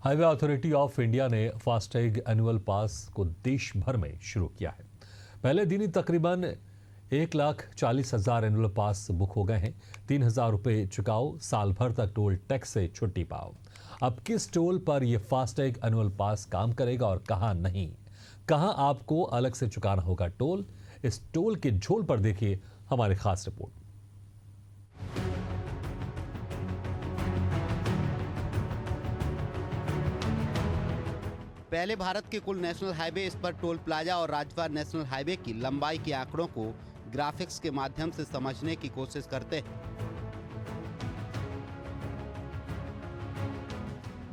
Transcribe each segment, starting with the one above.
Highway authority of India ने FASTag annual पास को देश भर में शुरू किया है। पहले दिन ही तकरीबन 1,40,000 एनुअल पास बुक हो गए हैं। 3,000 रुपये चुकाओ, साल भर तक टोल टैक्स से छुट्टी पाओ। अब किस टोल पर यह फास्टैग एनुअल पास काम करेगा और कहां नहीं, कहां आपको अलग से चुकाना होगा टोल, इस टोल के झोल पर देखिए हमारी खास रिपोर्ट। पहले भारत के कुल नेशनल हाईवे, इस पर टोल प्लाजा और राजवार नेशनल हाईवे की लंबाई के आंकड़ों को ग्राफिक्स के माध्यम से समझने की कोशिश करते हैं।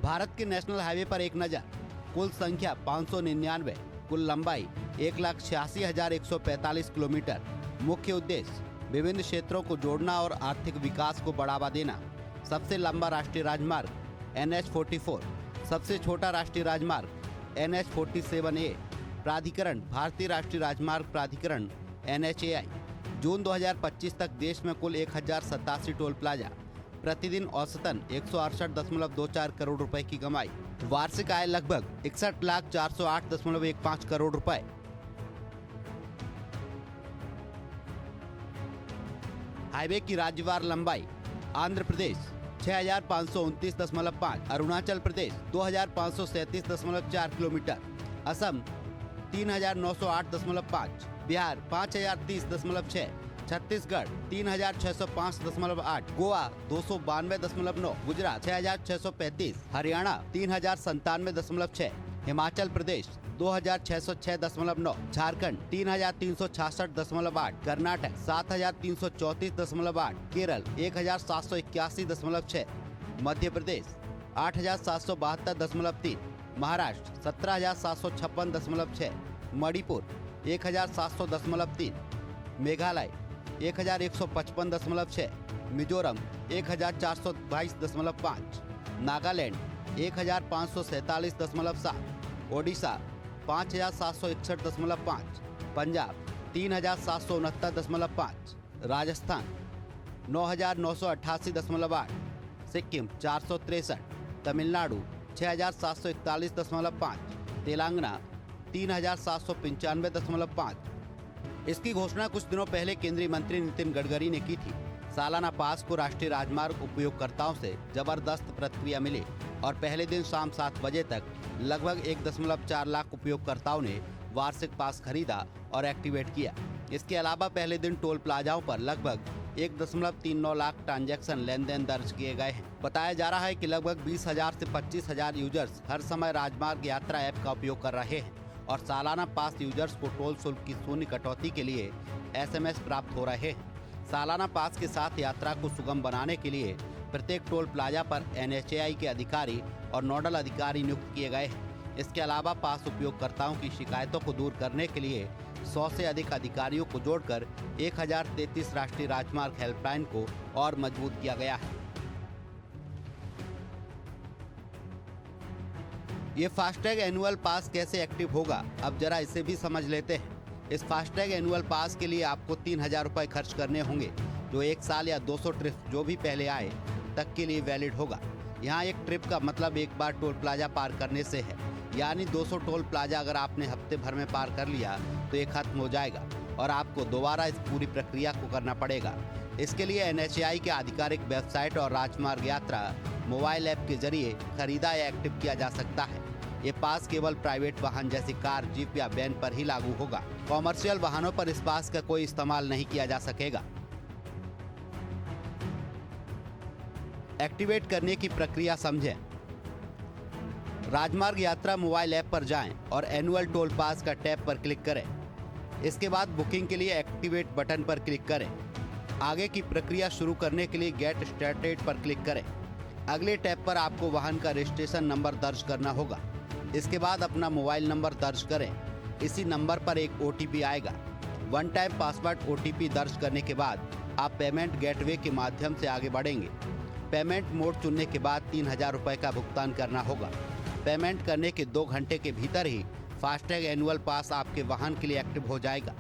भारत के नेशनल हाईवे पर एक नजर। कुल संख्या 599, कुल लंबाई 1,86,145 किलोमीटर। मुख्य उद्देश्य विभिन्न क्षेत्रों को जोड़ना और आर्थिक विकास को बढ़ावा देना। सबसे लंबा राष्ट्रीय राजमार्ग NH-44, सबसे छोटा राष्ट्रीय राजमार्ग NH-47A। प्राधिकरण भारतीय राष्ट्रीय राजमार्ग प्राधिकरण NHAI। जून 2025 तक देश में कुल 1,087 टोल प्लाजा, प्रतिदिन औसतन 168.24 करोड़ रुपए की कमाई, वार्षिक आय लगभग 61,408.15 करोड़ रुपए। हाईवे की राज्यवार लंबाई: आंध्र प्रदेश 6,529.5, अरुणाचल प्रदेश 2,537.4 किलोमीटर, असम 3,908.5, बिहार 5,030.6, छत्तीसगढ़ 3,605.8, गोवा 292.9, गुजरात 6,635, हरियाणा 3,097.6, हिमाचल प्रदेश 2,606.9, झारखंड 3,366.8, कर्नाटक 7,334.8, केरल 1,781.6, मध्य प्रदेश 8,772.3, महाराष्ट्र 17,756.6, मणिपुर 1,700.3, मेघालय 1,155.6, मिजोरम 1,422.5, नागालैंड 1,547.7, ओडिशा 5,761.5, पंजाब 3,769.5, राजस्थान 9,988.8, सिक्किम 463, तमिलनाडु 6,741.5, तेलंगाना 3,795.5। इसकी घोषणा कुछ दिनों पहले केंद्रीय मंत्री नितिन गडकरी ने की थी। सालाना पास को राष्ट्रीय राजमार्ग उपयोगकर्ताओं से जबरदस्त प्रतिक्रिया मिली और पहले दिन शाम 7 बजे तक लगभग 1.4 लाख उपयोगकर्ताओं ने वार्षिक पास खरीदा और एक्टिवेट किया। इसके अलावा पहले दिन टोल प्लाजाओं पर लगभग 1.39 लाख ट्रांजैक्शन लेन-देन दर्ज किए गए हैं। बताया जा रहा है कि लगभग 20,000 से 25,000 यूजर्स हर समय राजमार्ग यात्रा ऐप का उपयोग कर रहे हैं और सालाना पास यूजर्स को टोल शुल्क की शून्य कटौती के लिए SMS प्राप्त हो रहे हैं। सालाना पास के साथ यात्रा को सुगम बनाने के लिए प्रत्येक टोल प्लाजा पर NHAI के अधिकारी और नोडल अधिकारी नियुक्त किए गए हैं। इसके अलावा पास उपयोगकर्ताओं की शिकायतों को दूर करने के लिए 100 से अधिक अधिकारियों को जोड़कर 1,033 राष्ट्रीय राजमार्ग हेल्पलाइन को और मजबूत किया गया है। ये फास्टैग एनुअल पास कैसे एक्टिव होगा, अब जरा इसे भी समझ लेते हैं। इस फास्टैग एनुअल पास के लिए आपको 3,000 रुपये खर्च करने होंगे, जो 1 साल या 200 ट्रिप जो भी पहले आए तक के लिए वैलिड होगा। यहाँ एक ट्रिप का मतलब एक बार टोल प्लाजा पार करने से है, यानी 200 टोल प्लाजा अगर आपने हफ्ते भर में पार कर लिया तो ये खत्म हो जाएगा और आपको दोबारा इस पूरी प्रक्रिया को करना पड़ेगा। इसके लिए NHAI के आधिकारिक वेबसाइट और राजमार्ग यात्रा मोबाइल ऐप के जरिए खरीदा या एक्टिव किया जा सकता है। ये पास केवल प्राइवेट वाहन जैसे कार, जीप या वैन पर ही लागू होगा। कॉमर्शियल वाहनों पर इस पास का कोई इस्तेमाल नहीं किया जा सकेगा। एक्टिवेट करने की प्रक्रिया समझें। राजमार्ग यात्रा मोबाइल ऐप पर जाएं और एनुअल टोल पास का टैब पर क्लिक करें। इसके बाद बुकिंग के लिए एक्टिवेट बटन पर क्लिक करें। आगे की प्रक्रिया शुरू करने के लिए गेट स्टार्टेड पर क्लिक करें। अगले टैब पर आपको वाहन का रजिस्ट्रेशन नंबर दर्ज करना होगा। इसके बाद अपना मोबाइल नंबर दर्ज करें। इसी नंबर पर एक OTP आएगा। वन टाइम पासवर्ड OTP दर्ज करने के बाद आप पेमेंट गेटवे के माध्यम से आगे बढ़ेंगे। पेमेंट मोड चुनने के बाद 3,000 रुपये का भुगतान करना होगा। पेमेंट करने के 2 घंटे के भीतर ही फास्टैग एनुअल पास आपके वाहन के लिए एक्टिव हो जाएगा।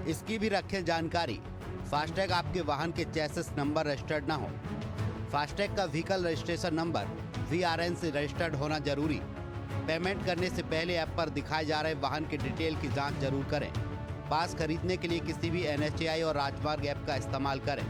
इसकी भी रखें जानकारी। फास्टैग आपके वाहन के चेसिस नंबर रजिस्टर्ड ना हो। फास्टैग का व्हीकल रजिस्ट्रेशन नंबर VRN से रजिस्टर्ड होना जरूरी। पेमेंट करने से पहले ऐप पर दिखाए जा रहे वाहन के डिटेल की जांच जरूर करें। पास खरीदने के लिए किसी भी NHAI और राजमार्ग ऐप का इस्तेमाल करें।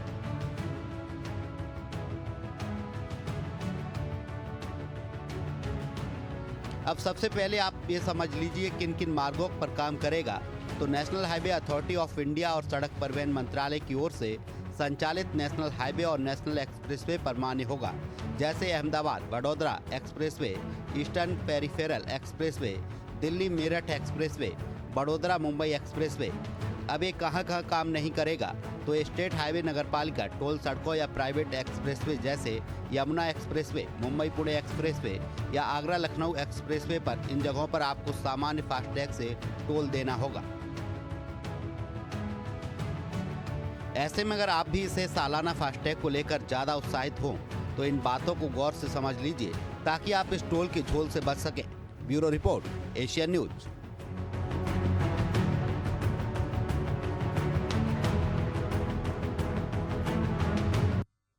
अब सबसे पहले आप ये समझ लीजिए किन किन मार्गों पर काम करेगा। तो national highway authority of India और सड़क परिवहन मंत्रालय की ओर से संचालित नेशनल हाईवे और नेशनल एक्सप्रेसवे पर मान्य होगा, जैसे Ahmedabad Vadodara expressway, eastern peripheral expressway, Delhi Meerut expressway, Vadodara Mumbai expressway. अब ये कहाँ कहाँ काम नहीं करेगा, तो स्टेट हाईवे, नगरपालिका, टोल सड़कों या प्राइवेट एक्सप्रेसवे जैसे यमुना एक्सप्रेसवे, मुंबई पुणे एक्सप्रेसवे या आगरा लखनऊ एक्सप्रेसवे पर इन जगहों पर आपको सामान्य फास्टैग से टोल देना होगा। ऐसे में अगर आप भी इसे सालाना फास्टैग को लेकर ज़्यादा उत्साहित हों तो इन बातों को गौर से समझ लीजिए ताकि आप इस टोल के झोल से बच सकें। Bureau report, Asian news.